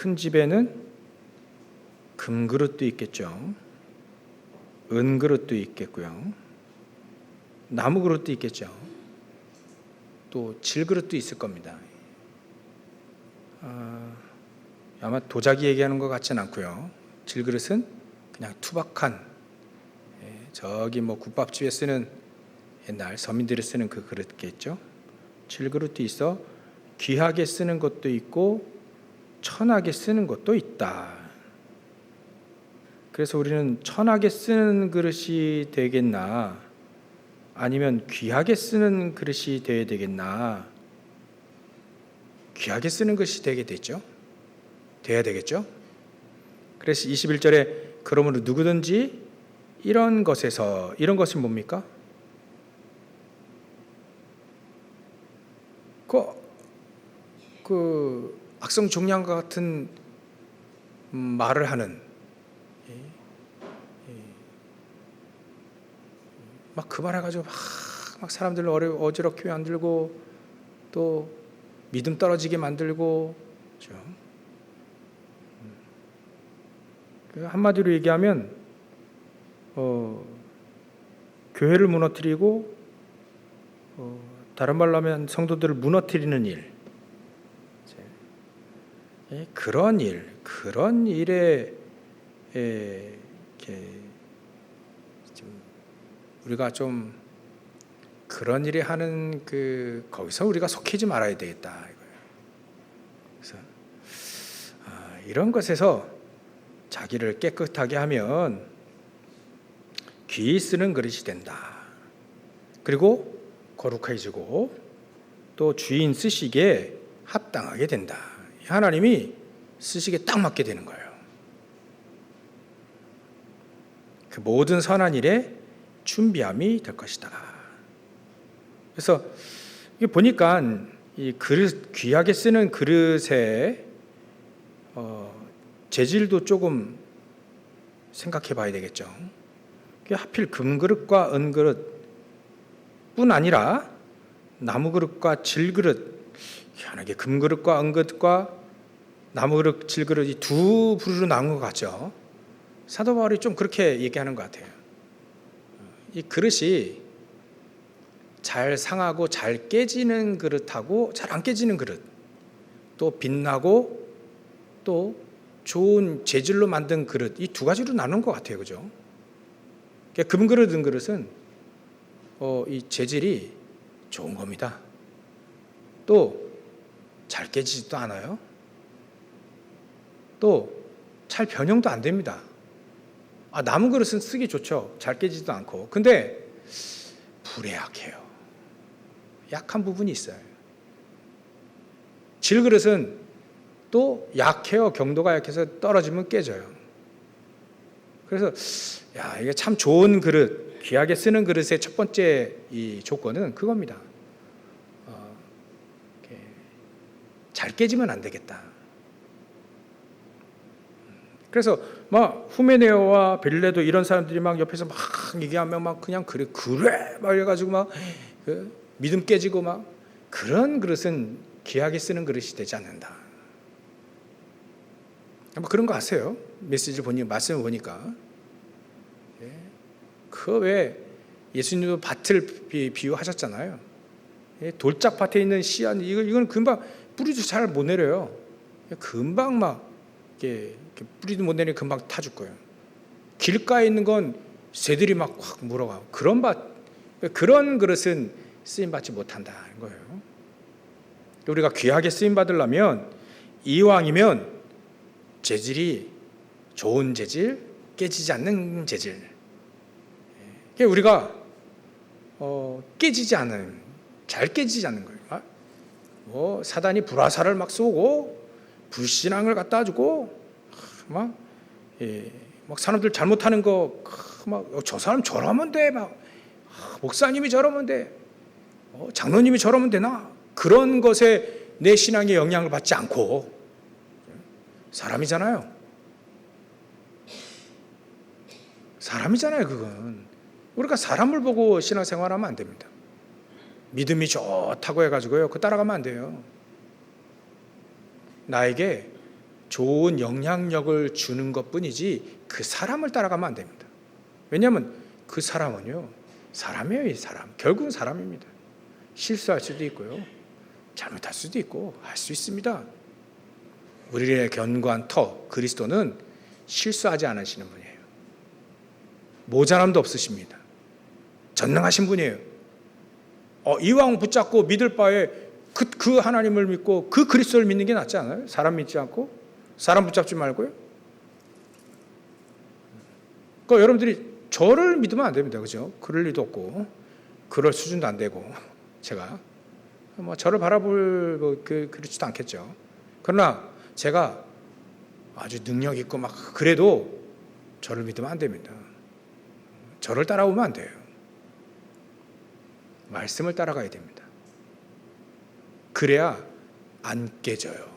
큰 집에는 금그릇도 있겠죠. 은그릇도 있겠고요. 나무그릇도 있겠죠. 또 질그릇도 있을 겁니다. 아마 도자기 얘기하는 것 같지는 않고요. 질그릇은 그냥 투박한, 저기 뭐 국밥집에 쓰는 옛날 서민들이 쓰는 그 그릇겠죠. 질그릇도 있어 귀하게 쓰는 것도 있고 천하게 쓰는 것도 있다. 그래서 우리는 천하게 쓰는 그릇이 되겠나, 아니면 귀하게 쓰는 그릇이 되어야 되겠나? 귀하게 쓰는 것이 돼야 되겠죠. 그래서 21절에 그러므로 누구든지 이런 것에서, 이런 것이 뭡니까? 그 악성 종양과 같은 말을 하는, 막 그 말 해가지고 막 사람들을 어지럽게 만들고 또 믿음 떨어지게 만들고, 그렇죠? 한마디로 얘기하면 교회를 무너뜨리고, 다른 말로 하면 성도들을 무너뜨리는 일, 그런 일에 우리가 좀 그런 일이 하는 거기서 우리가 속히지 말아야 되겠다 이거예요. 그래서 이런 것에서 자기를 깨끗하게 하면 귀히 쓰는 그릇이 된다. 그리고 거룩해지고 또 주인 쓰시기에 합당하게 된다. 하나님이 쓰시기에 딱 맞게 되는 거예요. 그 모든 선한 일에 준비함이 될 것이다. 그래서 이게 보니까 이 그릇, 귀하게 쓰는 그릇의 재질도 조금 생각해 봐야 되겠죠. 하필 금그릇과 은그릇뿐 아니라 나무그릇과 질그릇, 희한하게 금그릇과 은그릇과 나무그릇, 질그릇 이 두 부류로 나눈 것 같죠. 사도 바울이 좀 그렇게 얘기하는 것 같아요. 이 그릇이 잘 상하고 잘 깨지는 그릇하고 잘 안 깨지는 그릇, 또 빛나고 또 좋은 재질로 만든 그릇, 이 두 가지로 나눈 것 같아요. 그죠? 금그릇, 은그릇은 이 재질이 좋은 겁니다. 또 잘 깨지지도 않아요. 또 잘 변형도 안 됩니다. 나무 그릇은 쓰기 좋죠. 잘 깨지지도 않고. 근데 불에 약해요. 약한 부분이 있어요. 질그릇은 또 약해요. 경도가 약해서 떨어지면 깨져요. 그래서 이게 참 좋은 그릇, 귀하게 쓰는 그릇의 첫 번째 이 조건은 그겁니다. 잘 깨지면 안 되겠다. 그래서 막 후메네오와 빌레도 이런 사람들이 막 옆에서 막 얘기하면 막 그냥 그래 막 이래가지고 막 믿음 깨지고 막 그런 그릇은 귀하게 쓰는 그릇이 되지 않는다. 뭐 그런 거 아세요? 메시지를 보니 말씀을 보니까 그 왜 예수님도 밭을 비유하셨잖아요. 돌짝밭에 있는 씨앗 이건 금방 뿌리도 잘 못 내려요. 금방 막 이렇게 뿌리도 못 내리면 금방 타줄 거예요. 길가에 있는 건 새들이 막 확 물어가고 그런 그릇은 쓰임 받지 못한다는 거예요. 우리가 귀하게 쓰임 받으려면 이왕이면 재질이 좋은 재질, 깨지지 않는 재질. 우리가 깨지지 않는, 잘 깨지지 않는 거예요. 사단이 불화살을 막 쏘고 불신앙을 갖다 주고 막 사람들 잘못하는 거 막 저 사람 저러면 돼, 막 목사님이 저러면 돼, 장로님이 저러면 되나, 그런 것에 내 신앙에 영향을 받지 않고 사람이잖아요. 그건 우리가 사람을 보고 신앙생활하면 안 됩니다. 믿음이 좋다고 해가지고요 그 따라가면 안 돼요. 나에게 좋은 영향력을 주는 것뿐이지 그 사람을 따라가면 안 됩니다. 왜냐하면 그 사람은요, 사람이에요. 이 사람. 결국은 사람입니다. 실수할 수도 있고요, 잘못할 수도 있고 할 수 있습니다. 우리의 견고한 터 그리스도는 실수하지 않으시는 분이에요. 모자람도 없으십니다. 전능하신 분이에요. 이왕 붙잡고 믿을 바에 그 하나님을 믿고 그 그리스도를 믿는 게 낫지 않아요? 사람 믿지 않고 사람 붙잡지 말고요. 그러니까 여러분들이 저를 믿으면 안 됩니다. 그죠? 그럴 리도 없고 그럴 수준도 안 되고 제가 저를 바라볼 그렇지도 않겠죠. 그러나 제가 아주 능력 있고 막 그래도 저를 믿으면 안 됩니다. 저를 따라오면 안 돼요. 말씀을 따라가야 됩니다. 그래야 안 깨져요.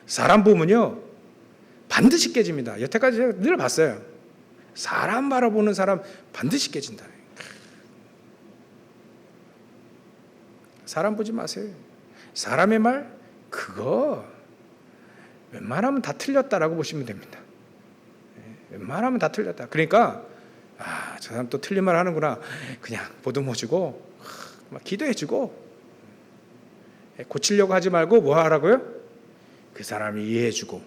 사람 보면요 반드시 깨집니다. 여태까지 제가 늘 봤어요. 사람 바라보는 사람 반드시 깨진다. 사람 보지 마세요. 사람의 말 그거 웬만하면 다 틀렸다라고 보시면 됩니다. 웬만하면 다 틀렸다. 그러니까 저 사람 또 틀린 말 하는구나. 그냥 보듬어주고 막 기도해주고 고치려고 하지 말고 뭐 하라고요? 그 사람이 이해해주고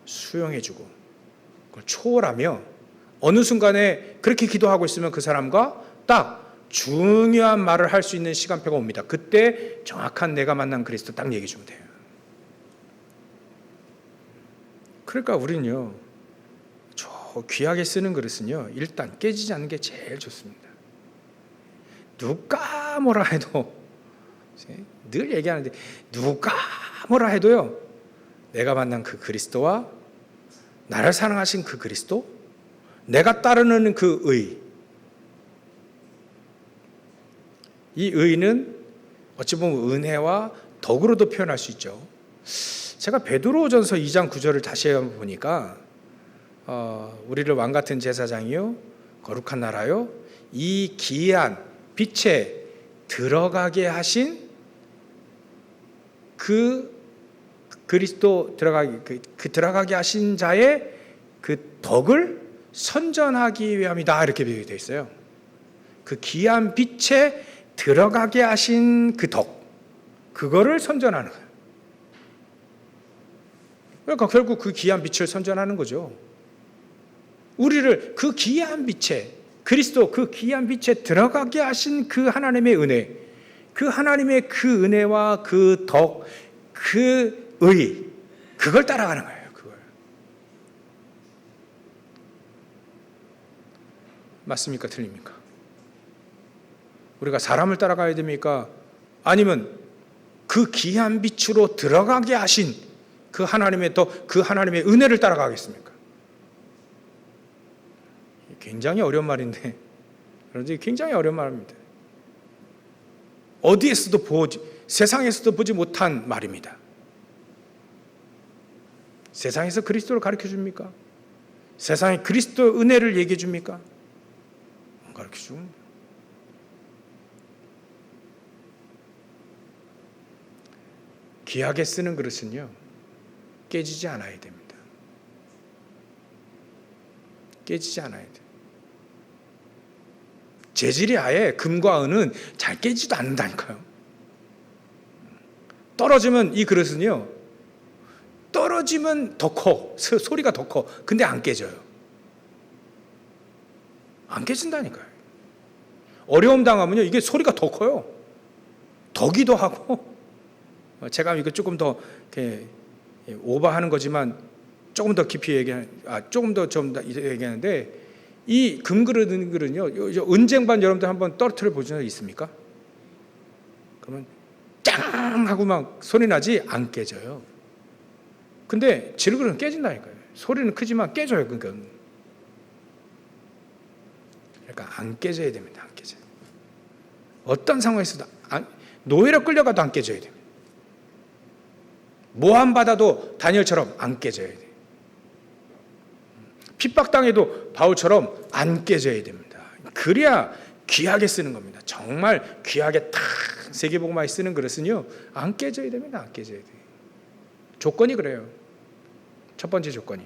수용해주고 그걸 초월하며 어느 순간에 그렇게 기도하고 있으면 그 사람과 딱 중요한 말을 할 수 있는 시간표가 옵니다. 그때 정확한 내가 만난 그리스도 딱 얘기해 주면 돼요. 그러니까 우리는요, 저 귀하게 쓰는 그릇은요, 일단 깨지지 않는 게 제일 좋습니다. 누가 뭐라 해도, 늘 얘기하는데, 누가 뭐라 해도요, 내가 만난 그 그리스도와 나를 사랑하신 그 그리스도, 내가 따르는 그 의, 이 의는 어찌 보면 은혜와 덕으로도 표현할 수 있죠. 제가 베드로전서 2장 9절을 다시 한번 보니까 우리를 왕 같은 제사장이요 거룩한 나라요 이 기이한 빛에 들어가게 하신 그 그리스도 들어가게 하신 자의 그 덕을 선전하기 위함이다 이렇게 비유되어 있어요. 그 기이한 빛에 들어가게 하신 그 덕, 그거를 선전하는 거예요. 그러니까 결국 그 기이한 빛을 선전하는 거죠. 우리를 그 기이한 빛에, 그리스도 그 기이한 빛에 들어가게 하신 그 하나님의 은혜, 그 하나님의 그 은혜와 그 덕, 그 의, 그걸 따라가는 거예요. 그걸. 맞습니까? 틀립니까? 우리가 사람을 따라가야 됩니까? 아니면 그 기이한 빛으로 들어가게 하신 그 하나님의 덕, 그 하나님의 은혜를 따라가겠습니까? 굉장히 어려운 말인데, 그런데 굉장히 어려운 말입니다. 어디에서도 세상에서도 보지 못한 말입니다. 세상에서 그리스도를 가르쳐 줍니까? 세상에 그리스도의 은혜를 얘기해 줍니까? 안 가르쳐 줍니다. 귀하게 쓰는 그릇은요, 깨지지 않아야 됩니다. 깨지지 않아야 돼요. 재질이 아예 금과 은은 잘 깨지도 않는다니까요. 떨어지면 이 그릇은요, 떨어지면 더 커. 소리가 더 커. 근데 안 깨져요. 안 깨진다니까요. 어려움 당하면요, 이게 소리가 더 커요. 더기도 하고, 제가 이거 조금 더 이렇게 오버하는 거지만 조금 더 깊이 조금 더 얘기하는데, 이 금그릇은요, 은쟁반 여러분들 한번 떨어뜨려 보신 적 있습니까? 그러면 짱 하고 막 소리 나지 안 깨져요. 근데 질그릇은 깨진다니까요. 소리는 크지만 깨져요. 그러니까 안 깨져야 됩니다. 안 깨져요. 어떤 상황에서도 노예로 끌려가도 안 깨져야 됩니다. 모함 받아도 다니엘처럼 안 깨져야 돼요. 핍박당해도 바울처럼 안 깨져야 됩니다. 그래야 귀하게 쓰는 겁니다. 정말 귀하게 탁 세계복음화에 쓰는 그릇은요, 안 깨져야 됩니다. 안 깨져야 돼요. 조건이 그래요. 첫 번째 조건이.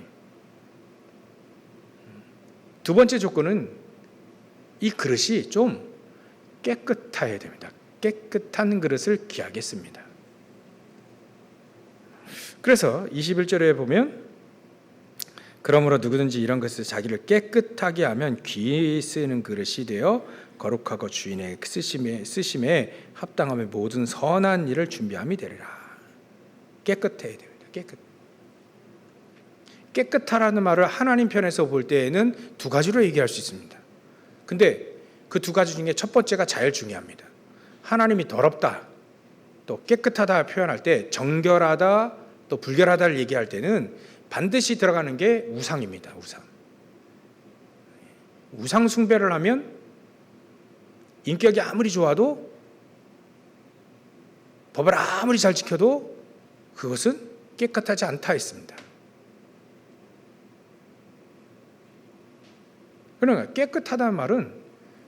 두 번째 조건은 이 그릇이 좀 깨끗해야 됩니다. 깨끗한 그릇을 귀하겠습니다. 그래서 21절에 보면 그러므로 누구든지 이런 것을 자기를 깨끗하게 하면 귀히 쓰는 그릇이 되어 거룩하고 주인의 쓰심에 합당하며 모든 선한 일을 준비함이 되리라. 깨끗해야 됩니다. 깨끗하라는 말을 하나님 편에서 볼 때에는 두 가지로 얘기할 수 있습니다. 근데 그 두 가지 중에 첫 번째가 제일 중요합니다. 하나님이 더럽다, 또 깨끗하다 표현할 때 정결하다, 또 불결하다를 얘기할 때는 반드시 들어가는 게 우상입니다. 우상 숭배를 하면 인격이 아무리 좋아도, 법을 아무리 잘 지켜도 그것은 깨끗하지 않다 했습니다. 그러니까 깨끗하다는 말은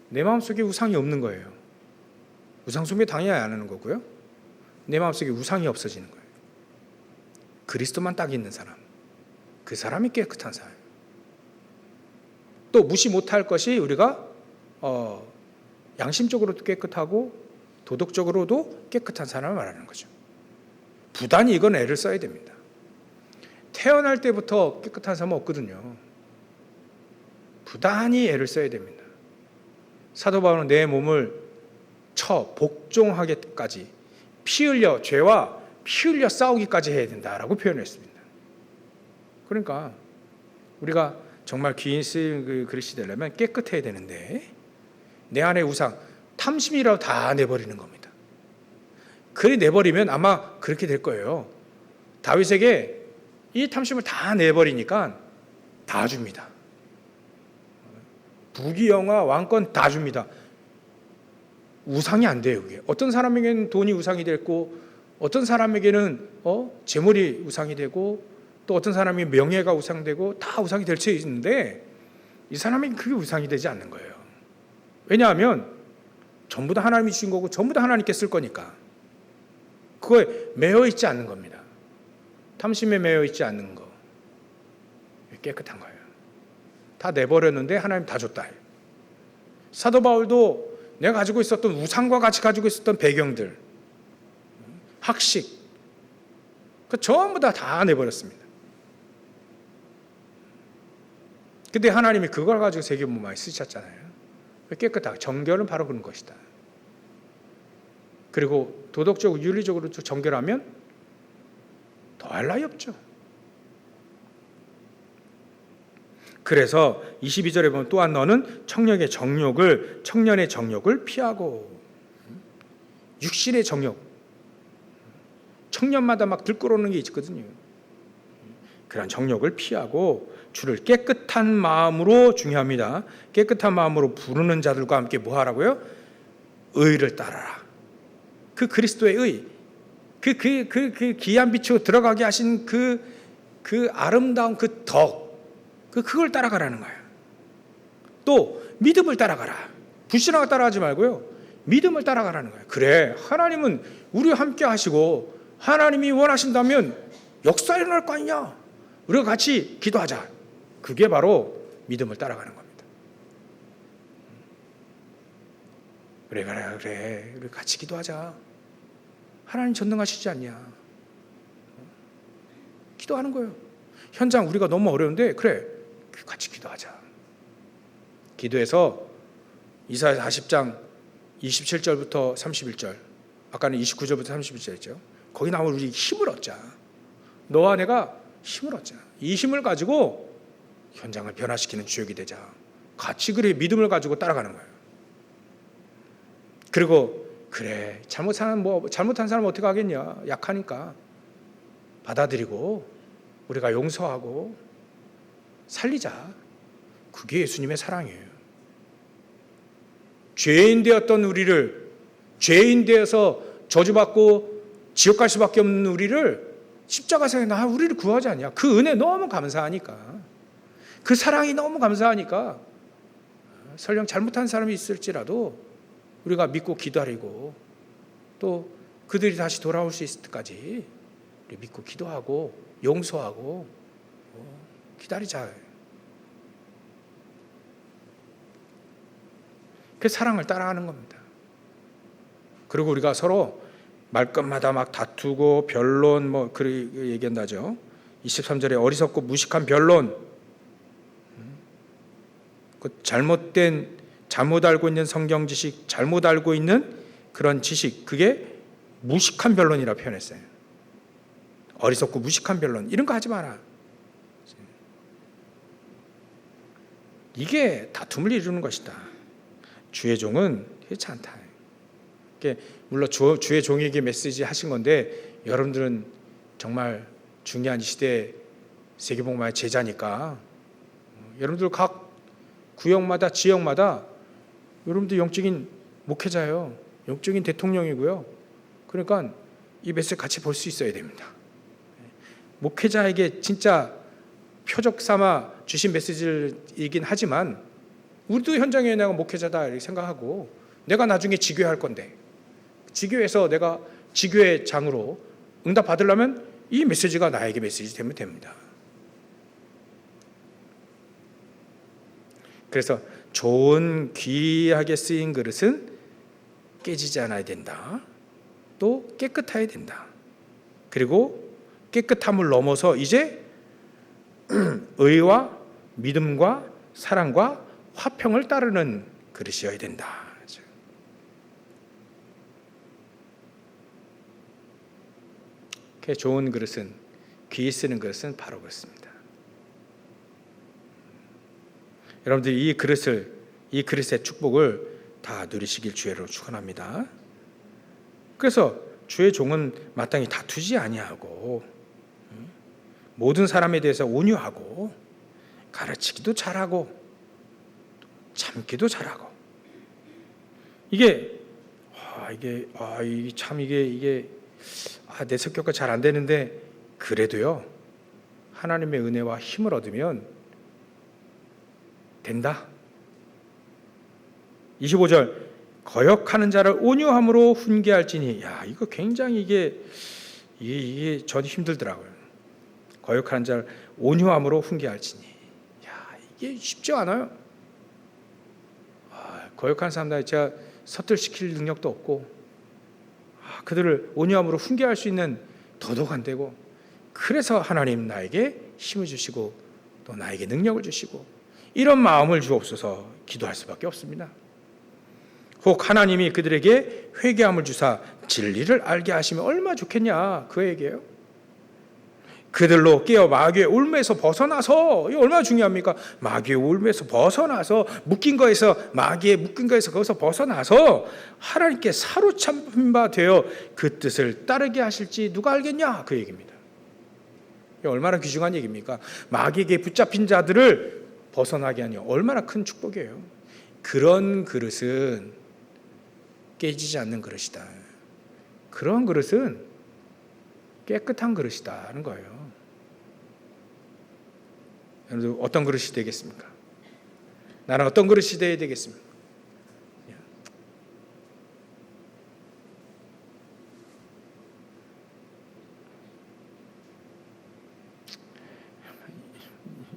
내 마음속에 우상이 없는 거예요. 우상 숭배 당연히 안 하는 거고요. 내 마음속에 우상이 없어지는 거예요. 그리스도만 딱 있는 사람, 그 사람이 깨끗한 사람. 또 무시 못할 것이 우리가 양심적으로도 깨끗하고 도덕적으로도 깨끗한 사람을 말하는 거죠. 부단히 이건 애를 써야 됩니다. 태어날 때부터 깨끗한 사람은 없거든요. 부단히 애를 써야 됩니다. 사도 바울은 내 몸을 복종하기까지 죄와 피 흘려 싸우기까지 해야 된다라고 표현했습니다. 그러니까 우리가 정말 귀인 쓰인 그릇이 되려면 깨끗해야 되는데 내 안에 우상, 탐심이라도 다 내버리는 겁니다. 그래 내버리면 아마 그렇게 될 거예요. 다윗에게 이 탐심을 다 내버리니까 다 줍니다. 부귀영화 왕권 다 줍니다. 우상이 안 돼요. 그게 어떤 사람에게는 돈이 우상이 됐고, 어떤 사람에게는 재물이 우상이 되고, 또 어떤 사람이 명예가 우상되고, 다 우상이 될 수 있는데 이 사람에게 그게 우상이 되지 않는 거예요. 왜냐하면 전부 다 하나님이 주신 거고 전부 다 하나님께 쓸 거니까 그거에 매여 있지 않는 겁니다. 탐심에 매여 있지 않는 거, 깨끗한 거예요. 다 내버렸는데 하나님 다 줬다. 사도 바울도 내가 가지고 있었던 우상과 같이 가지고 있었던 배경들, 학식, 전부 다 내버렸습니다. 근데 하나님이 그걸 가지고 세계문 많이 쓰셨잖아요. 깨끗하고 정결은 바로 그런 것이다. 그리고 도덕적으로 윤리적으로 정결하면 더할 나위 없죠. 그래서 22절에 보면 또한 너는 청년의 정욕을 피하고, 육신의 정욕, 청년마다 막 들끓어오는 게 있거든요. 그런 정욕을 피하고 주를 깨끗한 마음으로, 중요합니다, 깨끗한 마음으로 부르는 자들과 함께 뭐 하라고요? 의를 따라라. 그 그리스도의 의, 그 귀한 빛으로 들어가게 하신 그 아름다운 그 덕, 그걸 따라가라는 거예요. 또 믿음을 따라가라. 불신앙을 따라하지 말고요, 믿음을 따라가라는 거예요. 그래, 하나님은 우리와 함께 하시고 하나님이 원하신다면 역사 일어날 거 아니냐, 우리가 같이 기도하자. 그게 바로 믿음을 따라가는 겁니다. 그래, 우리 같이 기도하자. 하나님 전능하시지 않냐. 기도하는 거예요. 현장 우리가 너무 어려운데 그래, 같이 기도하자. 기도해서 이사야 40장 27절부터 31절, 아까는 29절부터 31절이죠. 거기 나오면 우리 힘을 얻자. 너와 내가 힘을 얻자. 이 힘을 가지고 현장을 변화시키는 주역이 되자. 같이 그래 믿음을 가지고 따라가는 거예요. 그리고 그래, 잘못한 사람 어떻게 하겠냐, 약하니까 받아들이고 우리가 용서하고 살리자. 그게 예수님의 사랑이에요. 죄인 되었던 우리를, 죄인 되어서 저주받고 지옥 갈 수밖에 없는 우리를 십자가에서 우리를 구하지 않냐. 그 은혜 너무 감사하니까, 그 사랑이 너무 감사하니까, 설령 잘못한 사람이 있을지라도 우리가 믿고 기다리고, 또 그들이 다시 돌아올 수 있을 때까지 우리 믿고 기도하고 용서하고 기다리자. 그 사랑을 따라가는 겁니다. 그리고 우리가 서로 말끝마다 막 다투고 변론 그렇게 얘기한다죠. 23절에 어리석고 무식한 변론, 그 잘못 알고 있는 성경 지식, 잘못 알고 있는 그런 지식, 그게 무식한 변론이라 표현했어요. 어리석고 무식한 변론, 이런 거 하지 마라. 이게 다툼을 이루는 것이다. 주의 종은 그렇지 않다. 물론 주의 종에게 메시지 하신 건데, 여러분들은 정말 중요한 이 시대 세계복음화의 제자니까 여러분들 각 구역마다 지역마다 여러분들 영적인 목회자예요. 영적인 대통령이고요. 그러니까 이 메시지 같이 볼 수 있어야 됩니다. 목회자에게 진짜 표적 삼아 주신 메시지이긴 하지만 우리도 현장에 내가 목회자다 이렇게 생각하고, 내가 나중에 지교회 할 건데 지교회에서 내가 지교회 장으로 응답 받으려면 이 메시지가 나에게 메시지 되면 됩니다. 그래서 좋은 귀하게 쓰인 그릇은 깨지지 않아야 된다. 또 깨끗해야 된다. 그리고 깨끗함을 넘어서 이제 의와 믿음과 사랑과 화평을 따르는 그릇이어야 된다. 좋은 그릇은, 귀히 쓰는 그릇은 바로 그렇습니다. 여러분들이 이 그릇의 축복을 다 누리시길 주의로 축원합니다. 그래서 주의 종은 마땅히 다투지 아니하고 모든 사람에 대해서 온유하고 가르치기도 잘하고 참기도 잘하고, 이게 내 성격과 잘 안 되는데, 그래도요 하나님의 은혜와 힘을 얻으면 된다. 25절 거역하는 자를 온유함으로 훈계할지니, 이거 굉장히 이게 전 힘들더라고요. 거역하는 자를 온유함으로 훈계할지니, 이게 쉽지 않아요. 거역하는 사람들 제가 서툴시킬 능력도 없고, 그들을 온유함으로 훈계할 수 있는 도덕 안 되고, 그래서 하나님 나에게 힘을 주시고 또 나에게 능력을 주시고 이런 마음을 주옵소서 기도할 수밖에 없습니다. 혹 하나님이 그들에게 회개함을 주사 진리를 알게 하시면 얼마나 좋겠냐, 그 얘기예요. 그들로 깨어 마귀의 울매에서 벗어나서, 이게 얼마나 중요합니까? 마귀의 울매에서 벗어나서, 마귀의 묶인 거에서 거기서 벗어나서 하나님께 사로잡힌 바 되어 그 뜻을 따르게 하실지 누가 알겠냐, 그 얘기입니다. 이게 얼마나 귀중한 얘기입니까? 마귀에게 붙잡힌 자들을 벗어나게 하니 얼마나 큰 축복이에요. 그런 그릇은 깨지지 않는 그릇이다. 그런 그릇은 깨끗한 그릇이다 하는 거예요. 여러분, 어떤 그릇이 되겠습니까? 나는 어떤 그릇이 되어야 되겠습니까?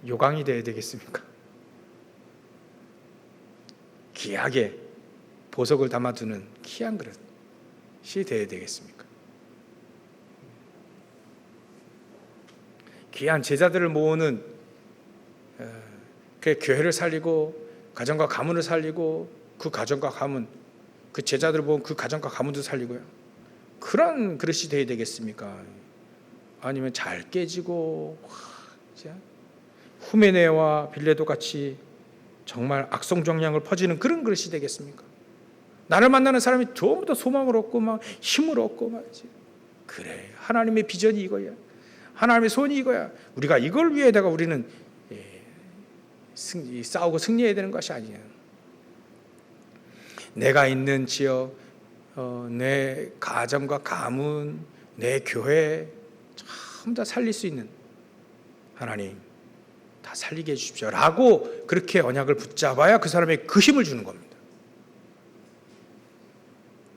요강이 되어야 되겠습니까? 귀하게 보석을 담아두는 귀한 그릇이 되어야 되겠습니까? 귀한 제자들을 모으는 그 교회를 살리고 가정과 가문을 살리고, 그 가정과 가문, 그 제자들을 모은 그 가정과 가문도 살리고요. 그런 그릇이 되어야 되겠습니까? 아니면 잘 깨지고 후메네와 빌레도 같이 정말 악성정량을 퍼지는 그런 그릇이 되겠습니까? 나를 만나는 사람이 전부 다 소망을 얻고 막 힘을 얻고 말이지. 그래, 하나님의 비전이 이거야. 하나님의 손이 이거야. 우리가 이걸 위해다가 우리는 싸우고 승리해야 되는 것이 아니야. 내가 있는 지역, 내 가정과 가문, 내 교회 전부 다 살릴 수 있는 하나님 다 살리게 해주십시오 라고 그렇게 언약을 붙잡아야 그 사람에게 그 힘을 주는 겁니다.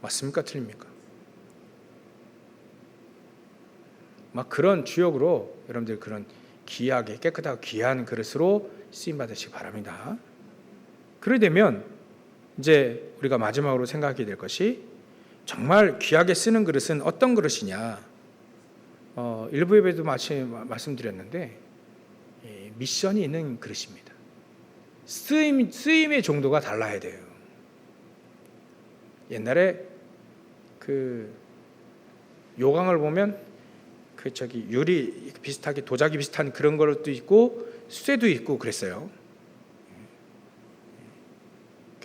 맞습니까? 틀립니까? 막 그런 주역으로 여러분들 그런 귀하게 깨끗하고 귀한 그릇으로 쓰임 받으시기 바랍니다. 그러게 되면 이제 우리가 마지막으로 생각하게 될 것이 정말 귀하게 쓰는 그릇은 어떤 그릇이냐. 일부 예배도 말씀드렸는데 미션이 있는 그릇입니다. 쓰임의 정도가 달라야 돼요. 옛날에 그 요강을 보면 유리 비슷하게 도자기 비슷한 그런 것도 있고 쇠도 있고 그랬어요.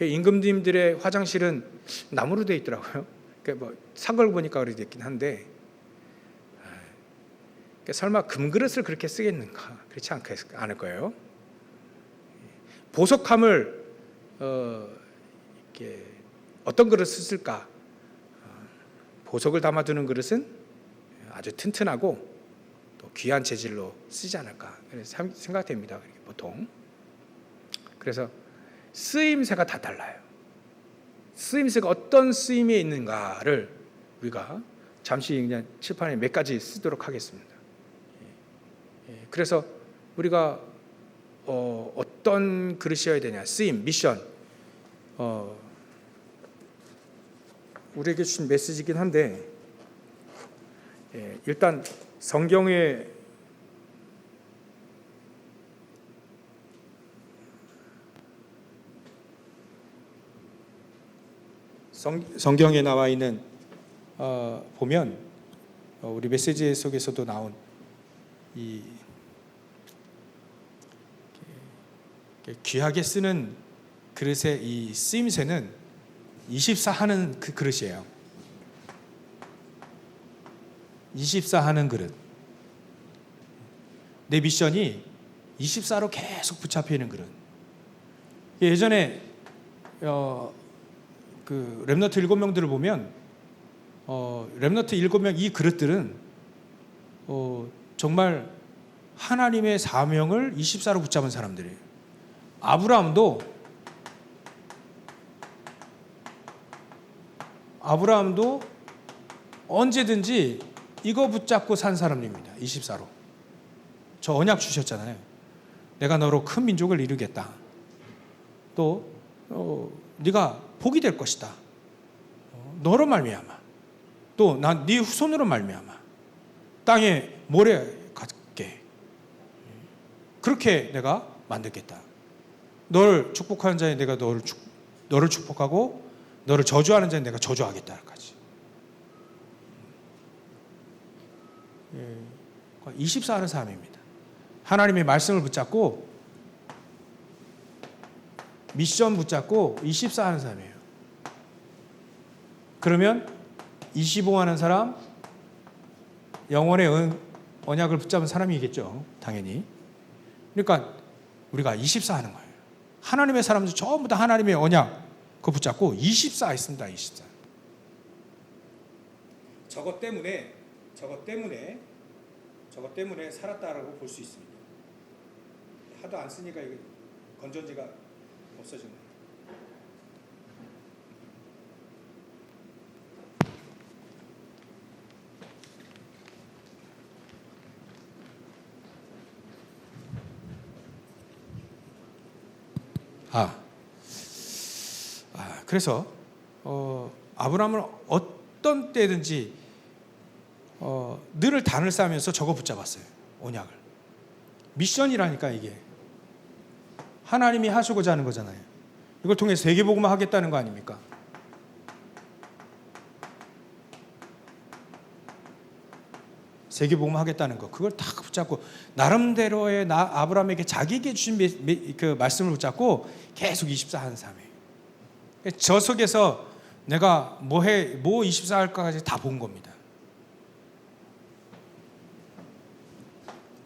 임금님들의 화장실은 나무로 되어 있더라고요. 산 걸 보니까 그렇게 됐긴 한데 설마 금그릇을 그렇게 쓰겠는가? 그렇지 않을 거예요. 보석함을 이렇게 어떤 그릇을 쓸까? 보석을 담아두는 그릇은 아주 튼튼하고 또 귀한 재질로 쓰지 않을까 생각됩니다. 보통. 그래서 쓰임새가 다 달라요. 쓰임새가 어떤 쓰임에 있는가를 우리가 잠시 그냥 칠판에 몇 가지 쓰도록 하겠습니다. 그래서 우리가 어떤 그릇이어야 되냐, 쓰임, 미션, 우리에게 주신 메시지이긴 한데 일단 성경에 나와 있는 보면 우리 메시지 속에서도 나온 이 귀하게 쓰는 그릇의 이 쓰임새는 24 하는 그 그릇이에요. 24 하는 그릇. 내 미션이 24로 계속 붙잡혀 있는 그릇. 예전에 그 렘넌트 7명들을 보면 렘넌트 7명 이 그릇들은 정말 하나님의 사명을 24로 붙잡은 사람들이에요. 아브라함도 언제든지 이거 붙잡고 산 사람입니다. 24로. 저 언약 주셨잖아요. 내가 너로 큰 민족을 이루겠다. 또 네가 복이 될 것이다. 너로 말미암아. 또 난 네 후손으로 말미암아. 땅에 모래 갖게. 그렇게 내가 만들겠다. 너를 축복하는 자에 내가 너를 축복하고 너를 저주하는 자에 내가 저주하겠다까지. 24 하는 사람입니다. 하나님의 말씀을 붙잡고 미션 붙잡고 24 하는 사람이에요. 그러면 25 하는 사람, 영원의 언약을 붙잡은 사람이겠죠. 당연히. 그러니까 우리가 24 하는 거예요. 하나님의 사람들 전부 다 하나님의 언약 그거 붙잡고 24 있습니다. 24. 저것 때문에 살았다라고 볼 수 있습니다. 하도 안 쓰니까 이게 건전지가 없어진 거예요. 그래서 아브라함은 어떤 때든지 늘 단을 쌓으면서 저거 붙잡았어요. 언약을. 미션이라니까 이게. 하나님이 하시고자 하는 거잖아요. 이걸 통해 세계복음화 하겠다는 거 아닙니까? 세계복음화 하겠다는 거. 그걸 딱 붙잡고 나름대로의 아브라함에게 자기에게 주신 그 말씀을 붙잡고 계속 24 하는 사람이에요. 저 속에서 내가 뭐 24 할까까지 다 본 겁니다.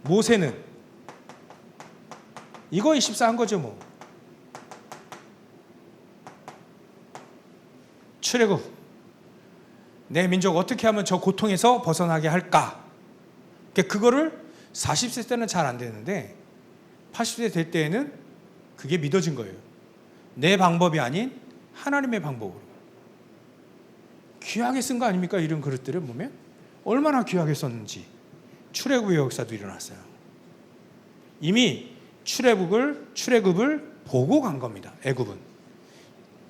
모세는 이거 24 한 거죠 뭐. 출애굽. 내 민족 어떻게 하면 저 고통에서 벗어나게 할까? 그거를 40세 때는 잘 안 되는데 80세 될 때에는 그게 믿어진 거예요. 내 방법이 아닌 하나님의 방법으로. 귀하게 쓴 거 아닙니까? 이런 그릇들을 보면 얼마나 귀하게 썼는지. 출애굽의 역사도 일어났어요. 이미 출애굽을 보고 간 겁니다. 애굽은.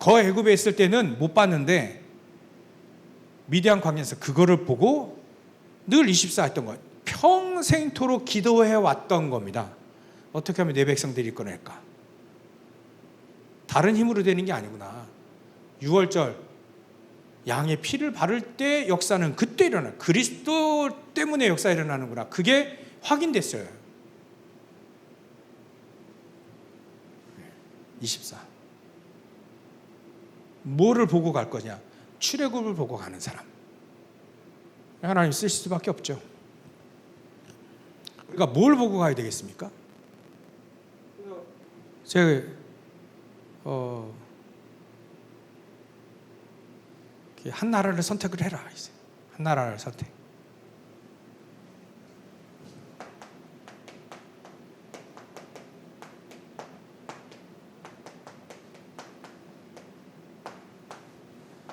애굽에 있을 때는 못 봤는데 미디안 광야에서 그거를 보고 늘 24 했던 거예요. 평생토록 기도해 왔던 겁니다. 어떻게 하면 내 백성들이 이끌어낼까? 다른 힘으로 되는 게 아니구나. 6월절 양의 피를 바를 때 역사는 그때 일어나. 그리스도 때문에 역사가 일어나는구나. 그게 확인됐어요. 24. 뭐를 보고 갈 거냐? 출애굽을 보고 가는 사람. 하나님 쓰실 수밖에 없죠. 그러니까 뭘 보고 가야 되겠습니까? 제가 한 나라를 선택을 해라. 이제 한 나라를 선택.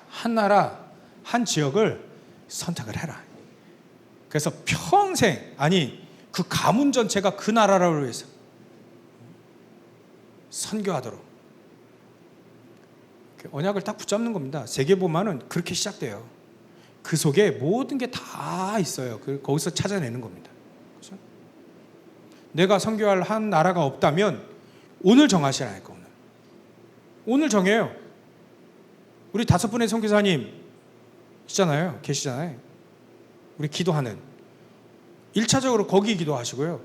한 나라, 한 지역을 선택을 해라. 그래서 평생, 아니 그 가문 전체가 그 나라를 위해서 선교하도록 언약을 딱 붙잡는 겁니다. 세계복음화는 그렇게 시작돼요. 그 속에 모든 게 다 있어요. 거기서 찾아내는 겁니다. 그렇죠? 내가 선교할 한 나라가 없다면 오늘 정하시라니까. 오늘 정해요. 우리 5분의 선교사님 있잖아요. 계시잖아요. 우리 기도하는 1차적으로 거기 기도하시고요.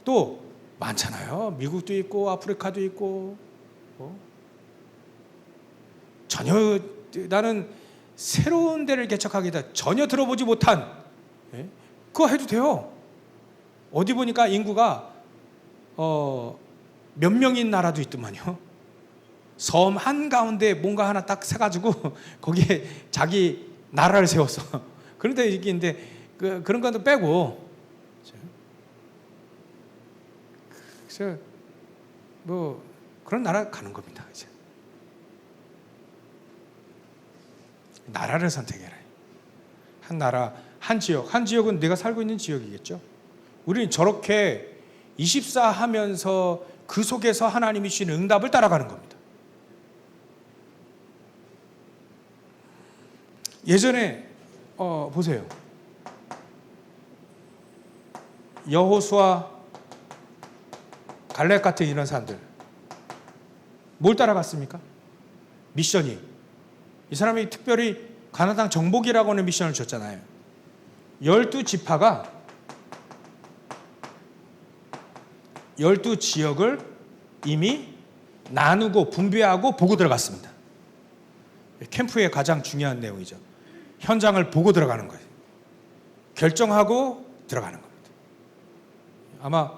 또 많잖아요. 미국도 있고 아프리카도 있고 전혀 나는 새로운 데를 개척하기다 전혀 들어보지 못한 그거 해도 돼요. 어디 보니까 인구가 몇 명인 나라도 있더만요. 섬 한가운데 뭔가 하나 딱 세가지고 거기에 자기 나라를 세웠어. 그런데 이게 있는데 그런 것도 빼고 그래서 뭐 그런 나라 가는 겁니다. 이제 나라를 선택해라. 한 나라, 한 지역은 내가 살고 있는 지역이겠죠. 우리는 저렇게 24 하면서 그 속에서 하나님이 주시는 응답을 따라가는 겁니다. 예전에 보세요. 여호수아, 갈렙 같은 이런 사람들 뭘 따라갔습니까? 미션이. 이 사람이 특별히 가나안 정복이라고 하는 미션을 줬잖아요. 12지파가 12지역을 이미 나누고 분배하고 보고 들어갔습니다. 캠프의 가장 중요한 내용이죠. 현장을 보고 들어가는 거예요. 결정하고 들어가는 겁니다. 아마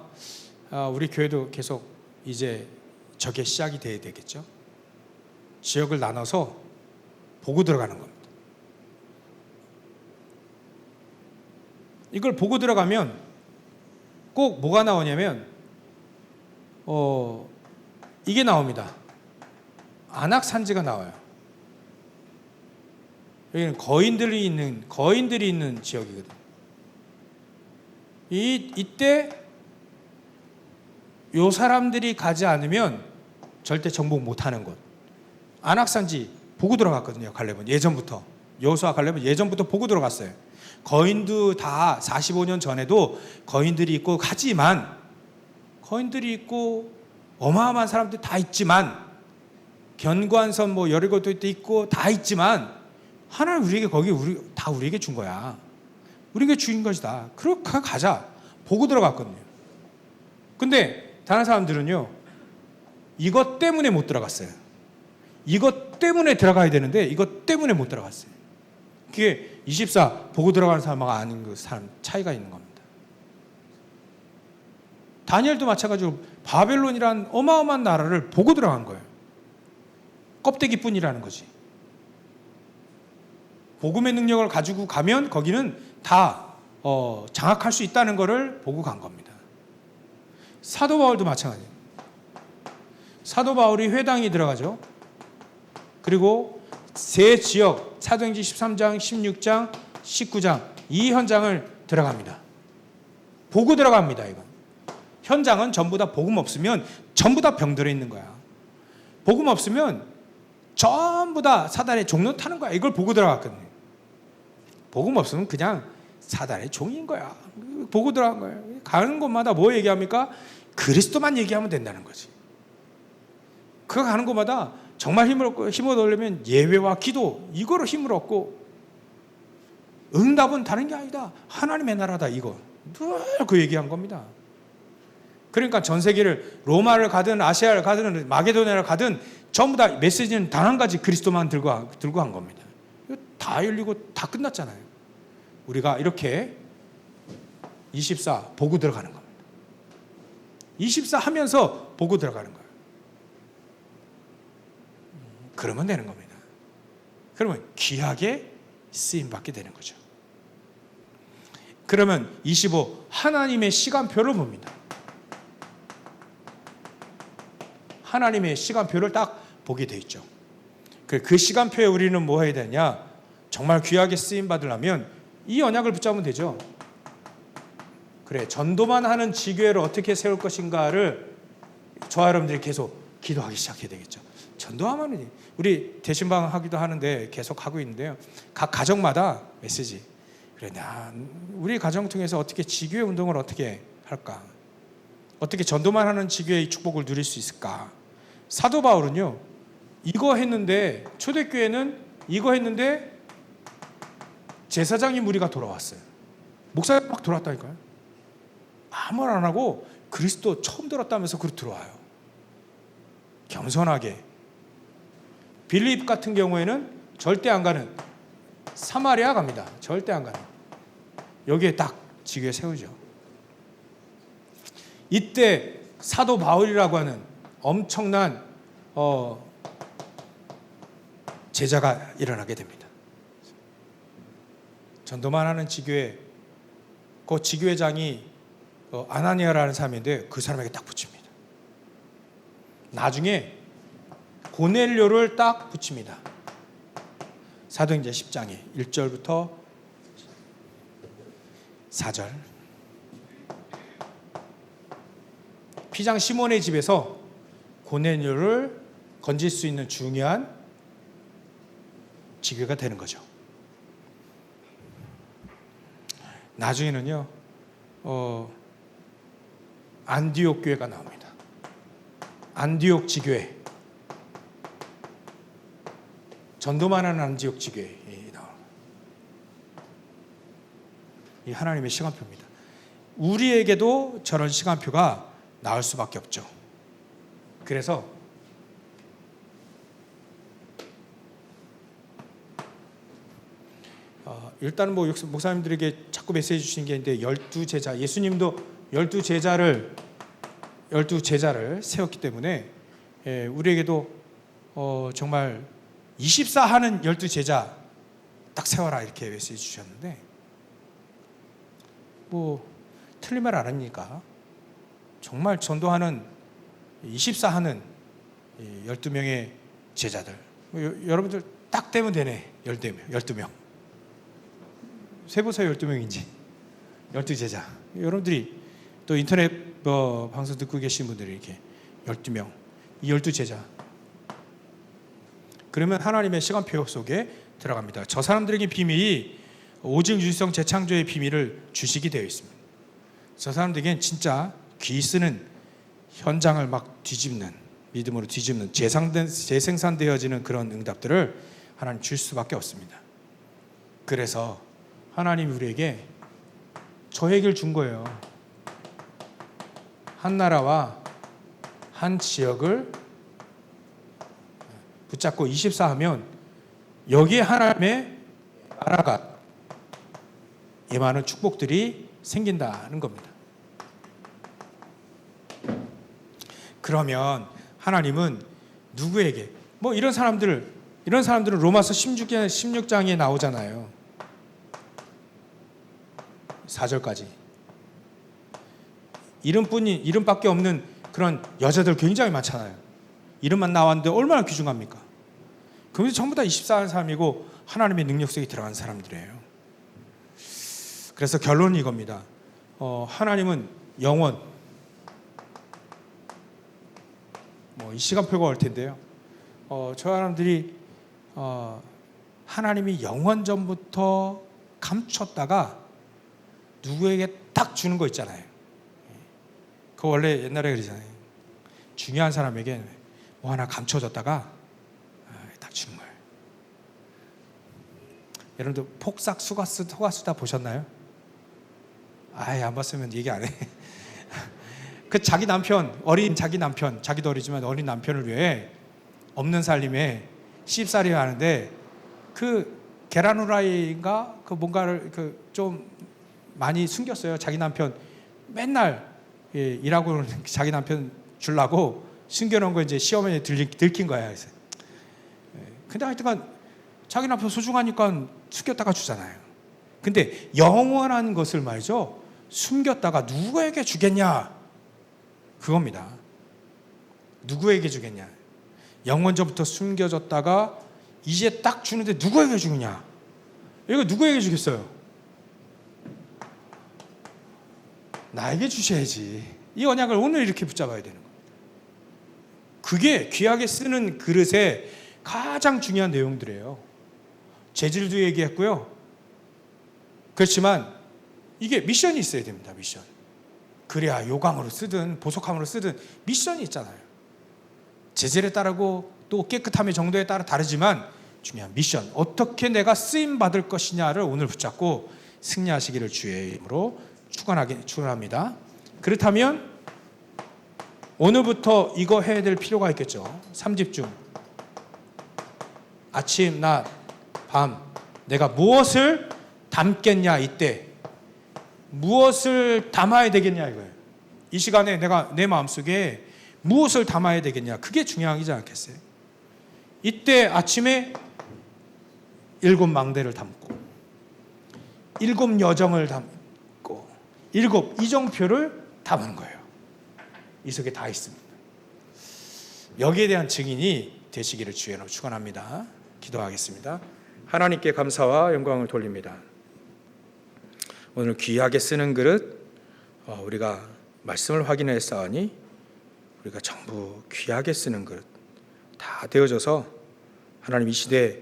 우리 교회도 계속 이제 저게 시작이 돼야 되겠죠. 지역을 나눠서 보고 들어가는 겁니다. 이걸 보고 들어가면 꼭 뭐가 나오냐면 이게 나옵니다. 안악산지가 나와요. 여기는 거인들이 있는 지역이거든요. 이때 요 사람들이 가지 않으면 절대 정복 못하는 곳. 안악산지 보고 들어갔거든요. 갈렙은 예전부터. 여호수아 갈렙은 예전부터 보고 들어갔어요. 거인도 다 45년 전에도 거인들이 있고 하지만 거인들이 있고 어마어마한 사람들이 다 있지만 견관선 뭐 여러 것도 있고 다 있지만 하나님 우리에게 다 우리에게 준 거야. 우리에게 주인 것이다. 그렇게 가자. 보고 들어갔거든요. 근데 다른 사람들은요. 이것 때문에 못 들어갔어요. 이것 때문에 들어가야 되는데 이것 때문에 못 들어갔어요. 그게 24 보고 들어가는 사람하고 아닌 그 사람 차이가 있는 겁니다. 다니엘도 마찬가지로 바벨론이란 어마어마한 나라를 보고 들어간 거예요. 껍데기뿐이라는 거지. 복음의 능력을 가지고 가면 거기는 다 장악할 수 있다는 것을 보고 간 겁니다. 사도 바울도 마찬가지예요. 사도 바울이 회당에 들어가죠. 그리고 세 지역 사도행전 13장, 16장, 19장 이 현장을 들어갑니다. 보고 들어갑니다. 이거 현장은 전부 다 복음 없으면 전부 다 병들어 있는 거야. 복음 없으면 전부 다 사단의 종로 타는 거야. 이걸 보고 들어갔거든요. 복음 없으면 그냥 사단의 종인 거야. 보고 들어간 거예요. 가는 곳마다 뭐 얘기합니까? 그리스도만 얘기하면 된다는 거지. 그 가는 곳마다 정말 힘을 얻으려면 예배와 기도 이거로 힘을 얻고, 응답은 다른 게 아니다. 하나님의 나라다. 이거 늘 그 얘기한 겁니다. 그러니까 전 세계를 로마를 가든 아시아를 가든 마게도냐를 가든 전부 다 메시지는 단 한 가지, 그리스도만 들고 한 겁니다. 다 열리고 다 끝났잖아요. 우리가 이렇게 24 보고 들어가는 겁니다. 24 하면서 보고 들어가는 거예요. 그러면 되는 겁니다. 그러면 귀하게 쓰임받게 되는 거죠. 그러면 25 하나님의 시간표를 봅니다. 하나님의 시간표를 딱 보게 돼 있죠. 그 시간표에 우리는 뭐 해야 되냐? 정말 귀하게 쓰임 받으려면 이 언약을 붙잡으면 되죠. 그래, 전도만 하는 지교회를 어떻게 세울 것인가를 저와 여러분들이 계속 기도하기 시작해야 되겠죠. 전도하면 우리 대신방 하기도 하는데 계속 하고 있는데요. 각 가정마다 메시지. 그래, 우리 가정 통해서 어떻게 지교회 운동을 어떻게 할까? 어떻게 전도만 하는 지교회의 축복을 누릴 수 있을까? 사도 바울은요, 이거 했는데, 초대교회는 이거 했는데 제사장이 무리가 돌아왔어요. 목사가 막 돌아왔다니까요. 아무 말 안 하고 그리스도 처음 들었다면서 그로 들어와요. 겸손하게. 빌립 같은 경우에는 절대 안 가는, 사마리아 갑니다. 절대 안 가는. 여기에 딱 지교회 세우죠. 이때 사도 바울이라고 하는 엄청난 제자가 일어나게 됩니다. 전도만 하는 지교회, 그 지교회장이 아나니아라는 사람인데 그 사람에게 딱 붙입니다. 나중에 고넬료를 딱 붙입니다. 사도행전 10장에 1절부터 4절. 피장 시몬의 집에서 고넬료를 건질 수 있는 중요한 지교가 되는 거죠. 나중에는요, 안디옥 교회가 나옵니다. 안디옥 지교회, 전도만 하는 안디옥 지교회 나옵니다. 이 하나님의 시간표입니다. 우리에게도 저런 시간표가 나올 수밖에 없죠. 그래서 일단은 뭐 목사님들에게 자꾸 메시지 주시는 게 있는데, 12제자, 예수님도 12제자를 세웠기 때문에 우리에게도 정말 24 하는 12제자 딱 세워라 이렇게 메시지 주셨는데, 뭐 틀린 말 안 하니까 정말 전도하는 24 하는 12명의 제자들, 여러분들 딱 되면 되네. 12명. 세보세요. 12명인지 12제자. 여러분들이 또 인터넷 방송 듣고 계신 분들이 이렇게 12명, 이 12제자. 그러면 하나님의 시간표 속에 들어갑니다. 저 사람들에게 비밀이 오직 유지성 재창조의 비밀을 주시게 되어 있습니다. 저 사람들에겐 진짜 귀 쓰는, 현장을 막 뒤집는, 믿음으로 뒤집는, 재생산되어지는 그런 응답들을 하나님 줄 수밖에 없습니다. 그래서 하나님이 우리에게 저 얘기를 준 거예요. 한 나라와 한 지역을 붙잡고 24 하면 여기에 하나님의 나라가 임하는 축복들이 생긴다는 겁니다. 그러면 하나님은 누구에게, 뭐 이런 사람들은 로마서 16장에 나오잖아요. 4절까지. 이름밖에 없는 그런 여자들 굉장히 많잖아요. 이름만 나왔는데 얼마나 귀중합니까? 그러면서 전부 다 24한 사람이고 하나님의 능력 속에 들어간 사람들이에요. 그래서 결론은 이겁니다. 하나님은 영원. 이 시간표가 올 텐데요. 저 사람들이 하나님이 영원 전부터 감췄다가 누구에게 딱 주는 거 있잖아요. 그거 원래 옛날에 그러잖아요. 중요한 사람에게 뭐 하나 감춰졌다가 딱 주는 거예요. 여러분들 폭삭 소가수다 보셨나요? 아예 안 봤으면 얘기 안 해. 그 자기 남편, 어린 자기 남편, 자기도 어리지만 어린 남편을 위해 없는 살림에 씹살이 하는데 그 계란 후라이인가 그 뭔가를 좀 많이 숨겼어요. 자기 남편 맨날 일하고 자기 남편 주려고 숨겨놓은 거 이제 시어머니에 들킨 거야. 그래서 근데 하여튼간 자기 남편 소중하니까 숨겼다가 주잖아요. 근데 영원한 것을 말이죠, 숨겼다가 누구에게 주겠냐? 그겁니다. 누구에게 주겠냐? 영원 전부터 숨겨졌다가 이제 딱 주는데 누구에게 주느냐? 이거 누구에게 주겠어요? 나에게 주셔야지. 이 언약을 오늘 이렇게 붙잡아야 되는 거예요. 그게 귀하게 쓰는 그릇의 가장 중요한 내용들이에요. 재질도 얘기했고요. 그렇지만 이게 미션이 있어야 됩니다. 미션. 그래야 요강으로 쓰든 보석함으로 쓰든 미션이 있잖아요. 재질에 따르고 또 깨끗함의 정도에 따라 다르지만 중요한 미션, 어떻게 내가 쓰임 받을 것이냐를 오늘 붙잡고 승리하시기를 주의 이름으로 축원합니다. 그렇다면 오늘부터 이거 해야 될 필요가 있겠죠. 3집중. 아침, 낮, 밤 내가 무엇을 담겠냐, 이때 무엇을 담아야 되겠냐 이거예요. 이 시간에 내가 내 마음속에 무엇을 담아야 되겠냐, 그게 중요하지 않겠어요? 이때 아침에 7 망대를 담고 7 여정을 담고 7 이정표를 담은 거예요. 이 속에 다 있습니다. 여기에 대한 증인이 되시기를 주의 이름으로 축원합니다. 기도하겠습니다. 하나님께 감사와 영광을 돌립니다. 오늘 귀하게 쓰는 그릇, 우리가 말씀을 확인했사오니 우리가 전부 귀하게 쓰는 그릇 다 되어져서 하나님 이 시대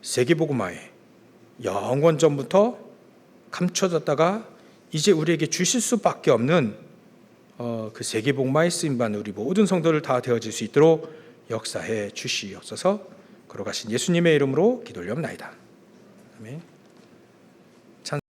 세계복음화에 영원 전부터 감춰졌다가 이제 우리에게 주실 수밖에 없는 그 세계복음화에 쓰임받는 우리 모든 성도들 다 되어질 수 있도록 역사해 주시옵소서. 걸어가신 예수님의 이름으로 기도하옵나이다. 아멘.